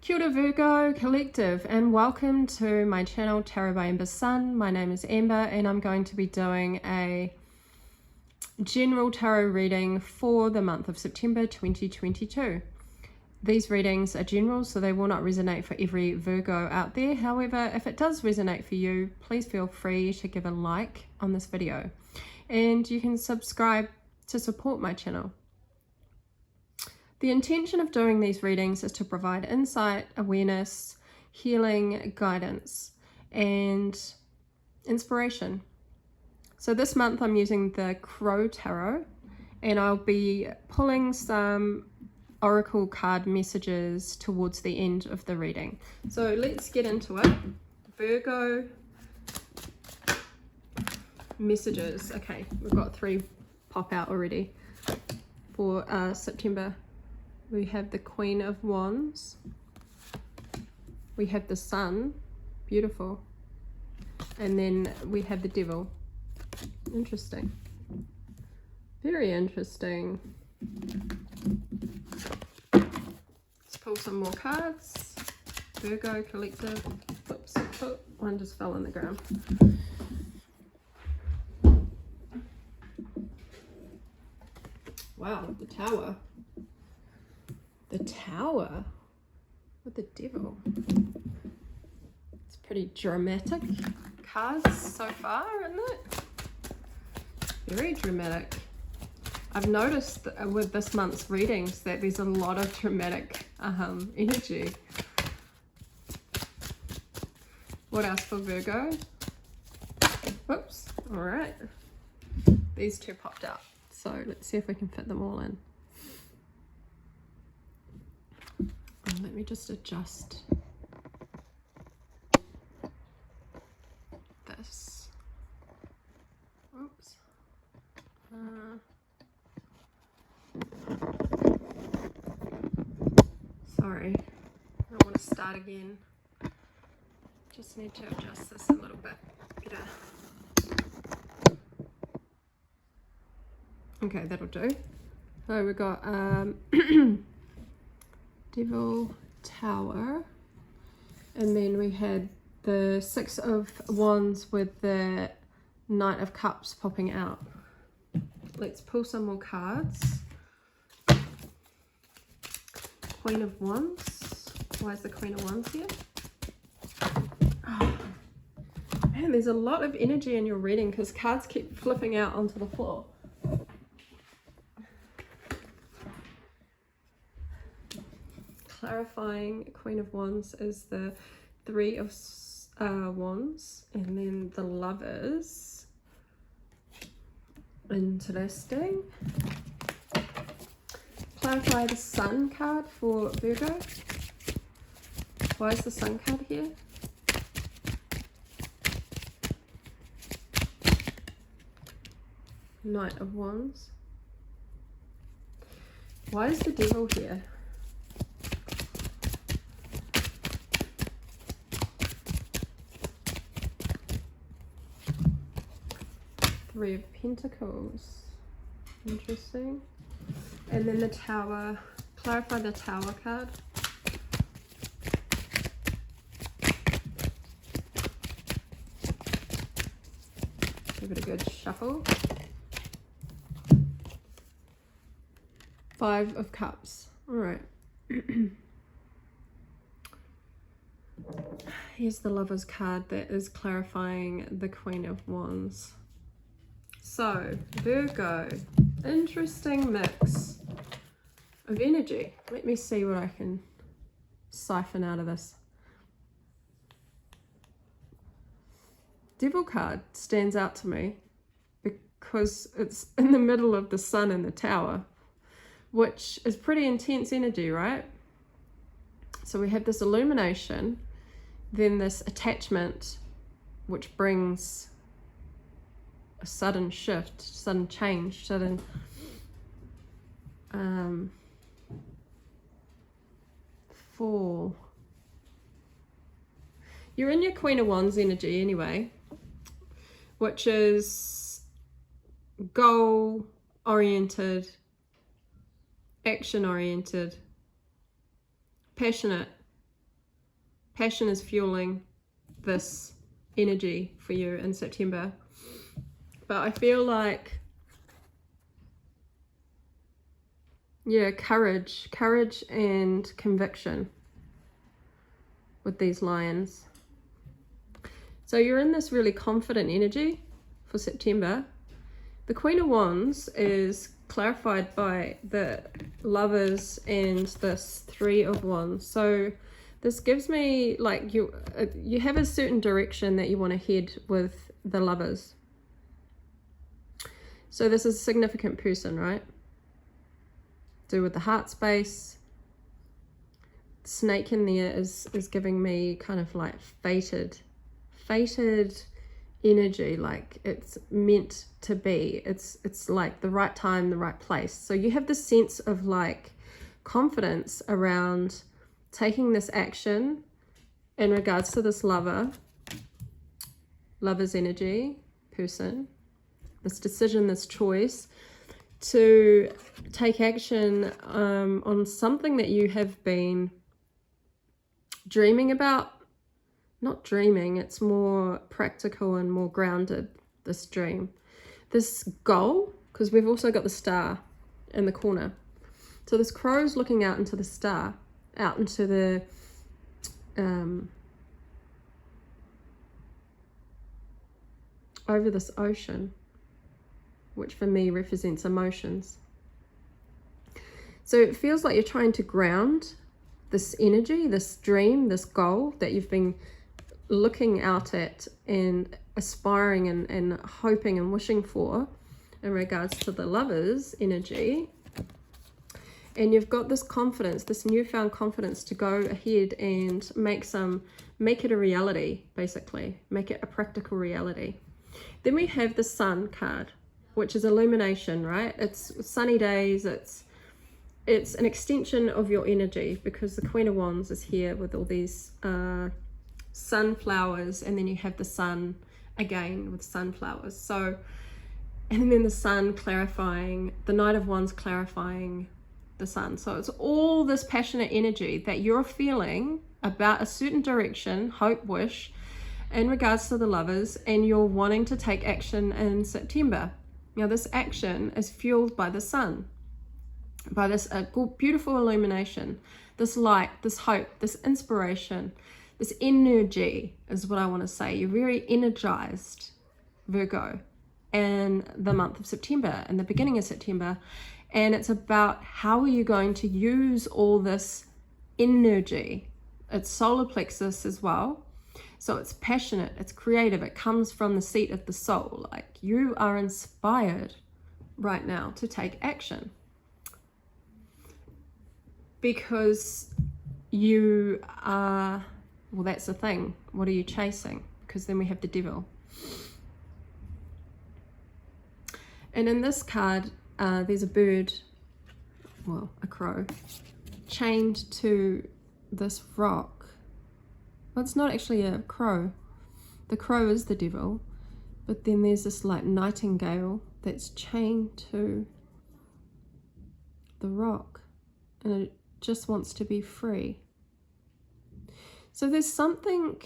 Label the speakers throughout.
Speaker 1: Kia ora Virgo Collective, and welcome to my channel Tarot by Amber Sun. My name is Amber and I'm going to be doing a general tarot reading for the month of September 2022. These readings are general, so they will not resonate for every Virgo out there. However, if it does resonate for you, please feel free to give a like on this video. And you can subscribe to support my channel. The intention of doing these readings is to provide insight, awareness, healing, guidance, and inspiration. So this month I'm using the Crow Tarot, and I'll be pulling some oracle card messages towards the end of the reading. So let's get into it. Virgo messages. Okay, we've got 3 pop out already for September. We have the Queen of Wands. We have the Sun, beautiful. And then we have the Devil. Interesting. Very interesting. Let's pull some more cards. Virgo Collective. Oops, oh, one just fell on the ground. Wow, the Tower. The Tower with the Devil. It's pretty dramatic cards so far, isn't it? Very dramatic. I've noticed with this month's readings that there's a lot of dramatic energy. What else for Virgo? Whoops. All right. These 2 popped out. So let's see if we can fit them all in. Let me just adjust this. Oops. Sorry, I want to start again. Just need to adjust this a little bit better. Okay, that'll do. So we've got Devil, Tower, and then we had the 6 of Wands with the Knight of Cups popping out. Let's pull some more cards. Queen of Wands. Why is the Queen of Wands here? Oh, man, there's a lot of energy in your reading because cards keep flipping out onto the floor. Clarifying Queen of Wands is the 3 of Wands, and then the Lovers. Interesting. Clarify the Sun card for Virgo. Why is the Sun card here? Knight of Wands. Why is the Devil here? Three of Pentacles. Interesting. And then the Tower. Clarify the Tower card. Give it a good shuffle. 5 of Cups. Alright. Here's the Lover's card that is clarifying the Queen of Wands. So, Virgo, interesting mix of energy. Let me see what I can siphon out of this. Devil card stands out to me because it's in the middle of the Sun and the Tower, which is pretty intense energy, right? So we have this illumination, then this attachment, which brings a sudden shift, sudden change, sudden fall. You're in your Queen of Wands energy anyway, which is goal oriented, action oriented, passionate, Passion is fueling this energy for you in September. But I feel like, yeah, courage and conviction with these lions. So you're in this really confident energy for September. The Queen of Wands is clarified by the Lovers and this Three of Wands. So this gives me like you have a certain direction that you want to head with the Lovers. So this is a significant person, right? Do with the heart space. Snake in there is giving me kind of like fated energy, like it's meant to be. It's like the right time, the right place. So you have this sense of like confidence around taking this action in regards to this lover's energy, person, this decision, this choice to take action on something that you have been dreaming about. Not dreaming, it's more practical and more grounded, this dream. This goal, because we've also got the star in the corner. So this crow's looking out into the star, out into the over this ocean, which for me represents emotions. So it feels like you're trying to ground this energy, this dream, this goal that you've been looking out at and aspiring and hoping and wishing for in regards to the Lovers energy. And you've got this confidence, this newfound confidence to go ahead and make it a reality, basically. Make it a practical reality. Then we have the Sun card, which is illumination, right? It's sunny days, it's an extension of your energy, because the Queen of Wands is here with all these sunflowers, and then you have the sun again with sunflowers. So, and then the sun clarifying, the Knight of Wands clarifying the sun. So it's all this passionate energy that you're feeling about a certain direction, hope, wish, in regards to the Lovers, and you're wanting to take action in September. Now this action is fueled by the sun, by this beautiful illumination, this light, this hope, this inspiration, this energy is what I want to say. You're very energized, Virgo, in the month of September, in the beginning of September. And it's about how are you going to use all this energy. It's solar plexus as well. So it's passionate, it's creative, it comes from the seat of the soul. Like you are inspired right now to take action. Because you are, well, that's the thing. What are you chasing? Because then we have the Devil. And in this card, there's a bird, well, a crow, chained to this rock. Well, it's not actually a crow. The crow is the Devil. But then there's this like nightingale that's chained to the rock. And it just wants to be free. So there's something,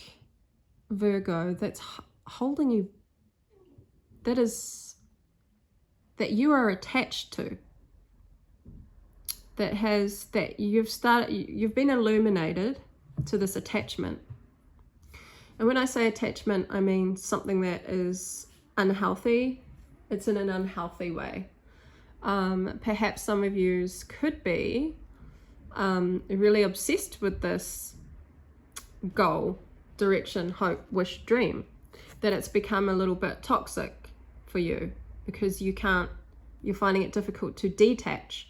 Speaker 1: Virgo, that's holding you, that you are attached to, that you've been illuminated to this attachment. And when I say attachment, I mean something that is unhealthy. It's in an unhealthy way. Perhaps some of you could be really obsessed with this goal, direction, hope, wish, dream, that it's become a little bit toxic for you because you're finding it difficult to detach.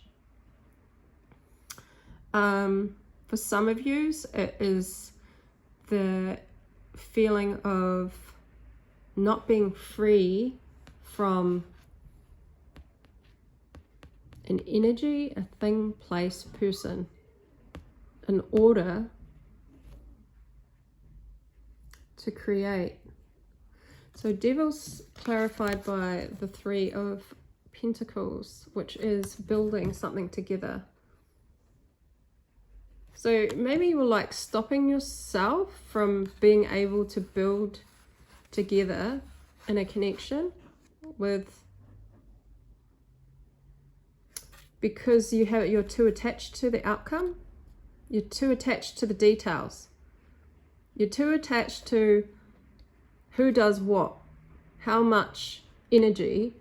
Speaker 1: For some of you, it is the feeling of not being free from an energy, a thing, place, person, in order to create. So Devil's clarified by the Three of Pentacles, which is building something together. So maybe you're like stopping yourself from being able to build together in a connection with, because you're too attached to the outcome. You're too attached to the details. You're too attached to who does what, how much energy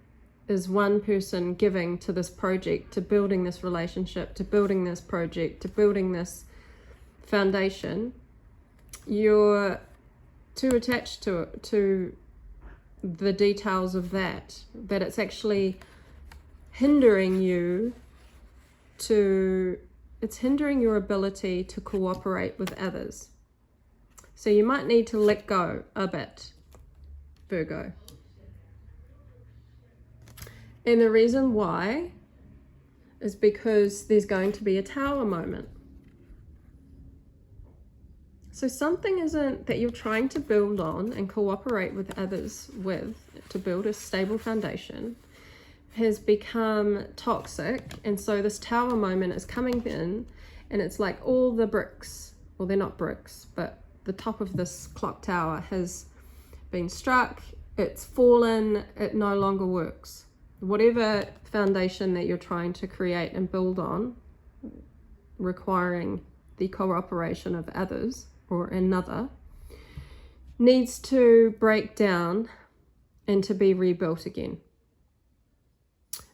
Speaker 1: is one person giving to this project, to building this relationship, to building this project, to building this foundation. You're too attached to the details of that it's actually hindering you it's hindering your ability to cooperate with others. So you might need to let go a bit, Virgo. And the reason why is because there's going to be a tower moment. So something isn't that you're trying to build on and cooperate with others with to build a stable foundation has become toxic. And so this tower moment is coming in, and it's like all the bricks, well, they're not bricks, but the top of this clock tower has been struck, it's fallen, it no longer works. Whatever foundation that you're trying to create and build on, requiring the cooperation of others or another, needs to break down and to be rebuilt again.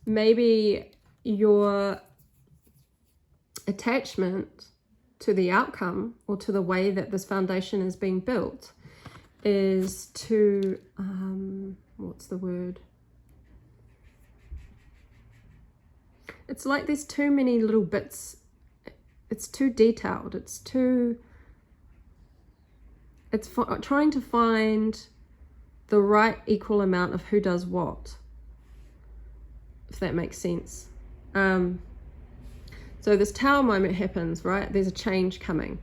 Speaker 1: Maybe your attachment to the outcome or to the way that this foundation is being built is to, what's the word? It's like there's too many little bits. It's too detailed. It's trying to find the right equal amount of who does what, if that makes sense. So this tower moment happens, right? There's a change coming.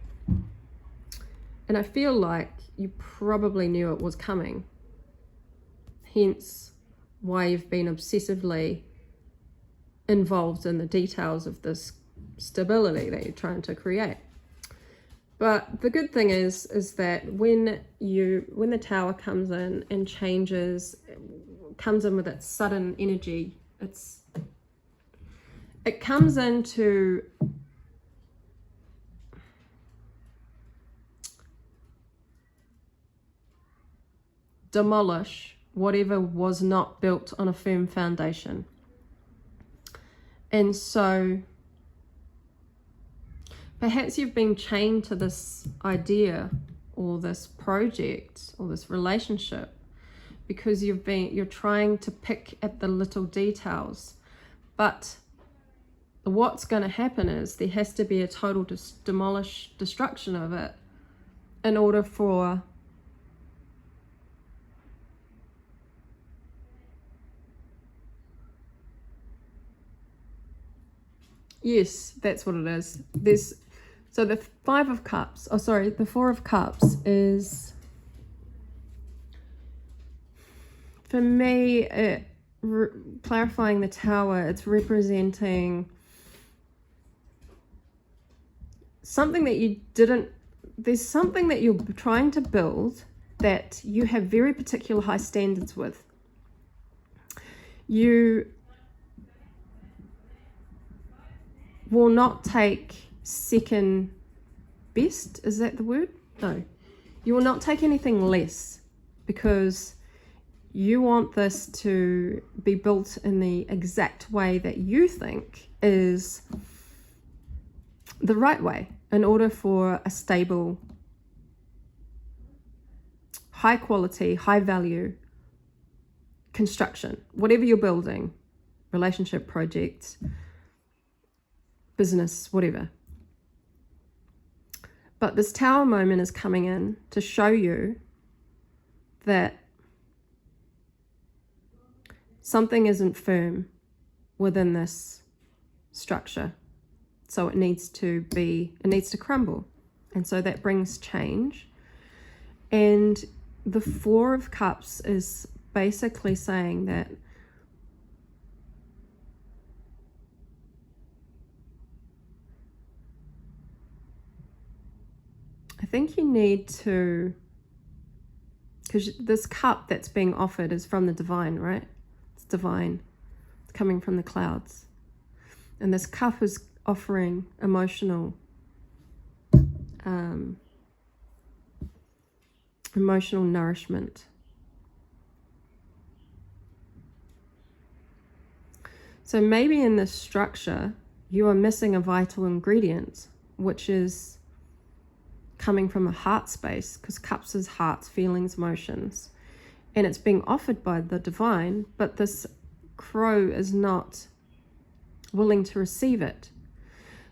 Speaker 1: And I feel like you probably knew it was coming. Hence why you've been obsessively involved in the details of this stability that you're trying to create. But the good thing is that when the tower comes in and changes, comes in with its sudden energy, it comes in to demolish whatever was not built on a firm foundation. And so perhaps you've been chained to this idea or this project or this relationship because you're trying to pick at the little details. But what's going to happen is there has to be a total destruction of it in order for yes, that's what it is. So the Four of Cups is, for me, clarifying the tower, it's representing something that there's something that you're trying to build that you have very particular high standards with. You will not take second best, is that the word? No. You will not take anything less because you want this to be built in the exact way that you think is the right way in order for a stable, high quality, high value construction. Whatever you're building, relationship, projects, business, whatever. But this tower moment is coming in to show you that something isn't firm within this structure. So it needs to crumble. And so that brings change. And the Four of Cups is basically saying that think you need to, because this cup that's being offered is from the divine, right? It's divine. It's coming from the clouds. And this cup is offering emotional nourishment. So maybe in this structure, you are missing a vital ingredient, which is coming from a heart space, because cups is hearts, feelings, emotions. And it's being offered by the divine, but this crow is not willing to receive it.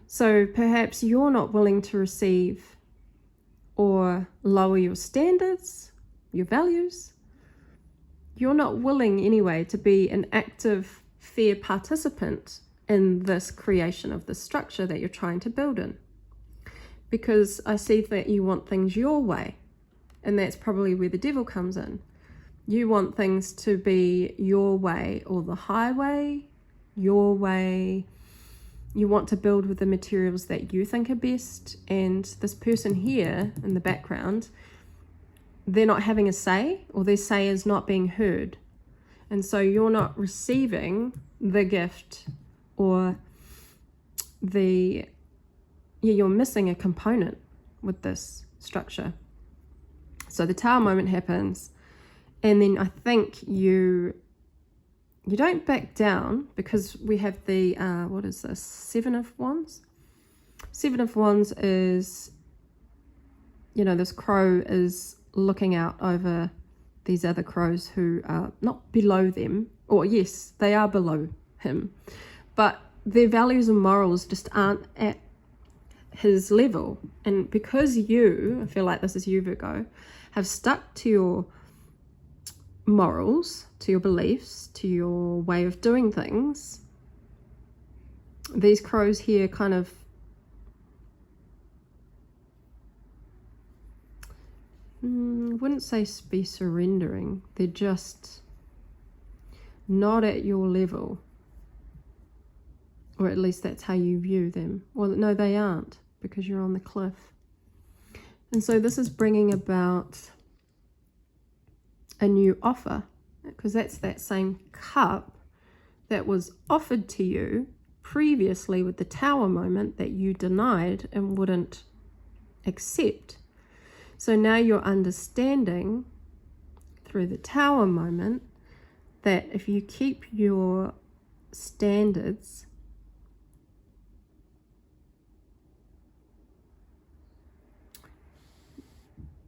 Speaker 1: So perhaps you're not willing to receive or lower your standards, your values. You're not willing anyway to be an active, fair participant in this creation of the structure that you're trying to build in. Because I see that you want things your way, and that's probably where the devil comes in. You want things to be your way, or the highway, your way. You want to build with the materials that you think are best, and this person here in the background, they're not having a say, or their say is not being heard. And so you're not receiving the gift, or you're missing a component with this structure. So the Tower moment happens, and then I think you don't back down, because we have the, what is this, 7 of Wands? 7 of Wands is, this crow is looking out over these other crows who are not below them, or yes, they are below him, but their values and morals just aren't at his level. And because you, I feel like this is you, Virgo, have stuck to your morals, to your beliefs, to your way of doing things, these crows here kind of wouldn't say be surrendering. They're just not at your level, or at least that's how you view them. Well, no, they aren't, because you're on the cliff. And so this is bringing about a new offer, because that's that same cup that was offered to you previously with the Tower moment that you denied and wouldn't accept. So now you're understanding through the Tower moment that if you keep your standards,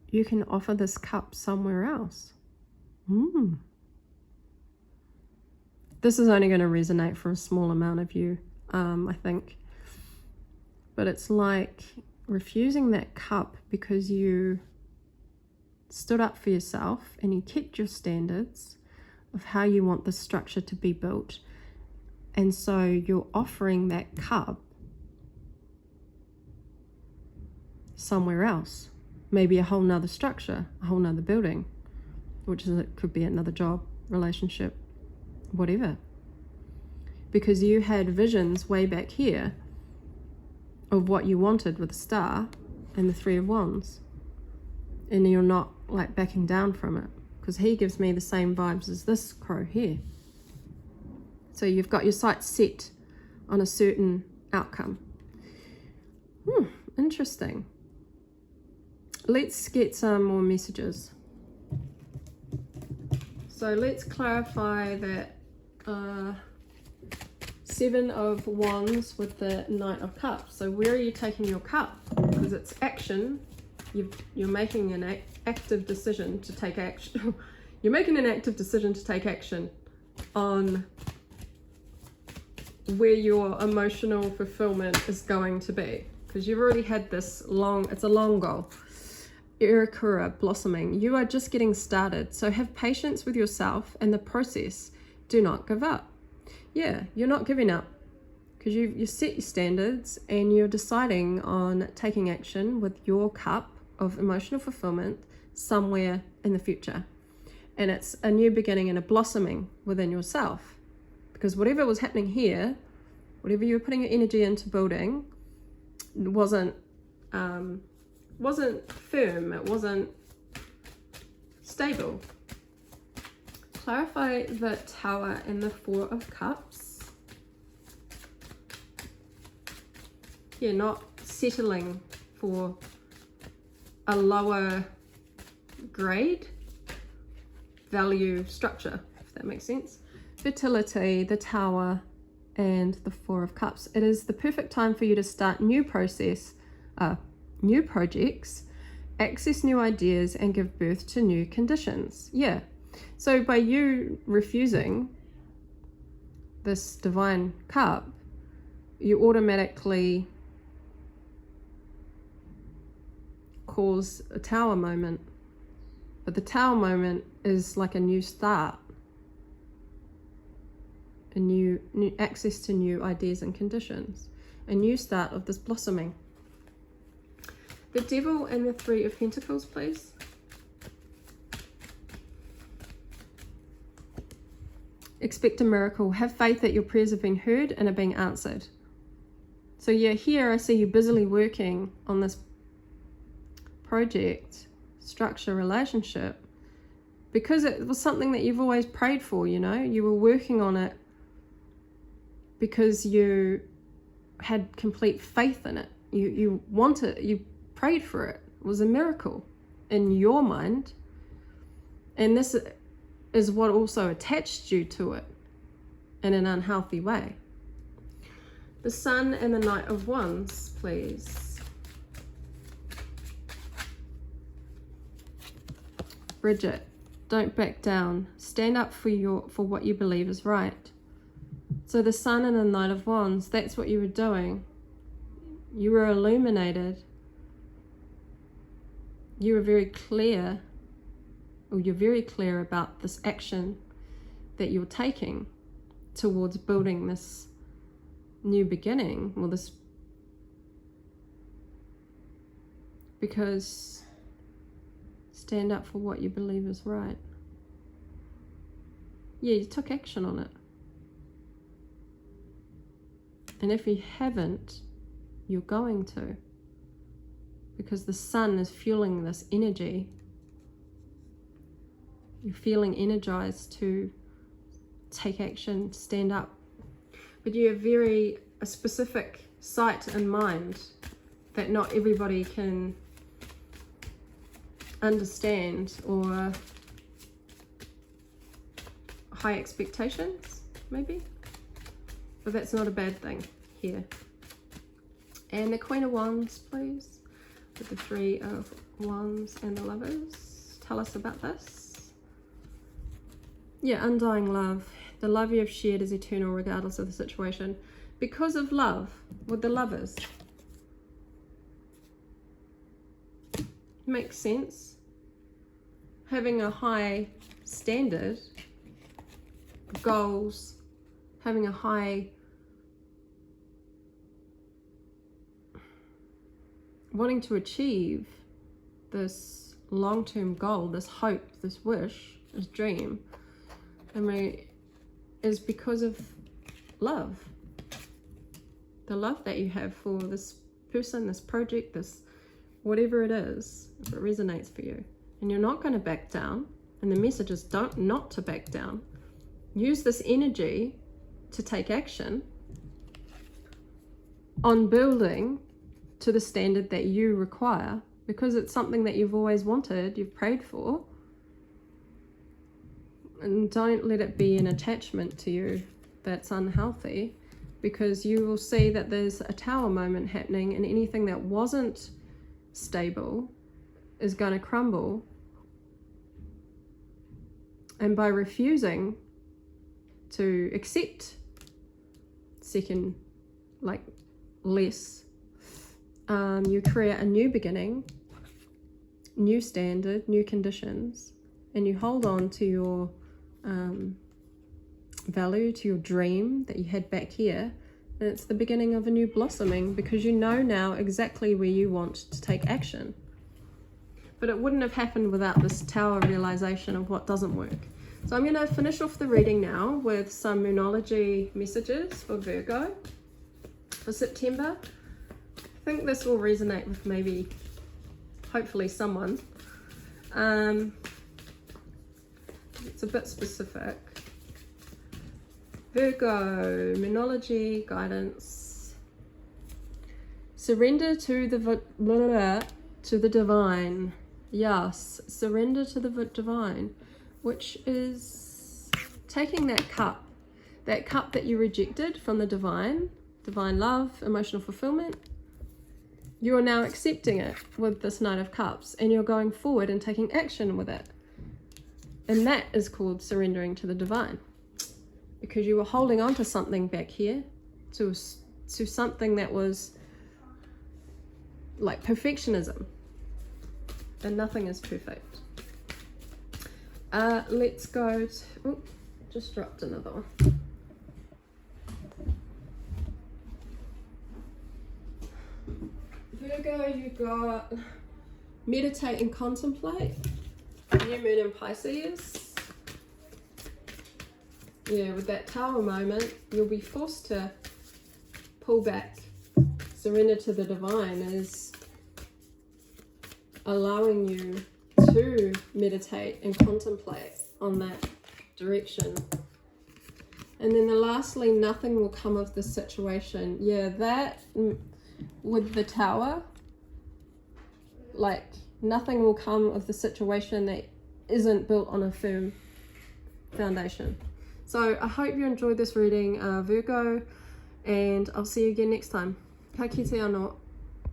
Speaker 1: you can offer this cup somewhere else. This is only going to resonate for a small amount of you, I think. But it's like refusing that cup because you stood up for yourself and you kept your standards of how you want the structure to be built. And so you're offering that cup somewhere else. Maybe a whole nother structure, a whole nother building, it could be another job, relationship, whatever. Because you had visions way back here of what you wanted with the Star and the 3 of Wands. And you're not like backing down from it, because he gives me the same vibes as this crow here. So you've got your sights set on a certain outcome. Interesting. Let's get some more messages. So let's clarify that 7 of Wands with the Knight of Cups. So where are you taking your cup? Because it's action. You're making an active decision to take action. You're making an active decision to take action on where your emotional fulfillment is going to be. Because you've already had this it's a long goal. Irakura blossoming. You are just getting started. So have patience with yourself and the process. Do not give up. Yeah, you're not giving up, because you set your standards and you're deciding on taking action with your cup of emotional fulfillment somewhere in the future. And it's a new beginning and a blossoming within yourself, because whatever was happening here, whatever you were putting your energy into building, wasn't wasn't firm, it wasn't stable. Clarify the Tower and the Four of Cups. Yeah, not settling for a lower grade value structure, if that makes sense. Fertility, the Tower, and the Four of Cups. It is the perfect time for you to start new projects, access new ideas, and give birth to new conditions. Yeah. So by you refusing this divine cup, you automatically cause a Tower moment. But the Tower moment is like a new start, a new access to new ideas and conditions, a new start of this blossoming. The Devil and the Three of Pentacles, please. Expect a miracle. Have faith that your prayers have been heard and are being answered. So yeah, here I see you busily working on this project, structure, relationship, because it was something that you've always prayed for, you know. You were working on it because you had complete faith in it. You wanted, you prayed for it. It was a miracle in your mind. And this is what also attached you to it in an unhealthy way. The Sun and the Knight of Wands, please. Bridget, don't back down. Stand up for what you believe is right. So the Sun and the Knight of Wands, that's what you were doing. You were illuminated. You were very clear, or you're very clear about this action that you're taking towards building this new beginning, or this, because stand up for what you believe is right. Yeah, you took action on it. And if you haven't, you're going to, because the Sun is fueling this energy. You're feeling energized to take action, stand up. But you have a specific sight in mind that not everybody can understand, or high expectations, maybe. But that's not a bad thing here. And the Queen of Wands, please, with the Three of Wands and the Lovers. Tell us about this. Yeah, undying love. The love you have shared is eternal regardless of the situation. Because of love with the Lovers. Makes sense. Having a high standard, goals, having a high, wanting to achieve this long-term goal, this hope, this wish, this dream, I mean, is because of love. The love that you have for this person, this project, this whatever it is, if it resonates for you. And you're not going to back down. And the message is not to back down. Use this energy to take action on building to the standard that you require, because it's something that you've always wanted, you've prayed for. And don't let it be an attachment to you that's unhealthy, because you will see that there's a Tower moment happening, and anything that wasn't stable is going to crumble. And by refusing to accept second, less, you create a new beginning, new standard, new conditions, and you hold on to your value, to your dream that you had back here. And it's the beginning of a new blossoming, because you know now exactly where you want to take action. But it wouldn't have happened without this Tower realization of what doesn't work. So I'm going to finish off the reading now with some Moonology messages for Virgo for September. I think this will resonate with maybe hopefully someone. It's a bit specific. Virgo, Monology, guidance. Surrender to the divine. Yes, surrender to the divine, which is taking that cup that you rejected from the divine love, emotional fulfillment. You are now accepting it with this Knight of Cups, and you're going forward and taking action with it. And that is called surrendering to the divine, because you were holding on to something back here, to something that was like perfectionism, and nothing is perfect. Let's go to, just dropped another one. Virgo, you got meditate and contemplate. New moon in Pisces. Yeah, with that Tower moment, you'll be forced to pull back. Surrender to the divine is allowing you to meditate and contemplate on that direction. And then lastly, nothing will come of this situation. Yeah, that with the Tower, like nothing will come of the situation that isn't built on a firm foundation. So I hope you enjoyed this reading, Virgo, and I'll see you again next time. Ka kite anō.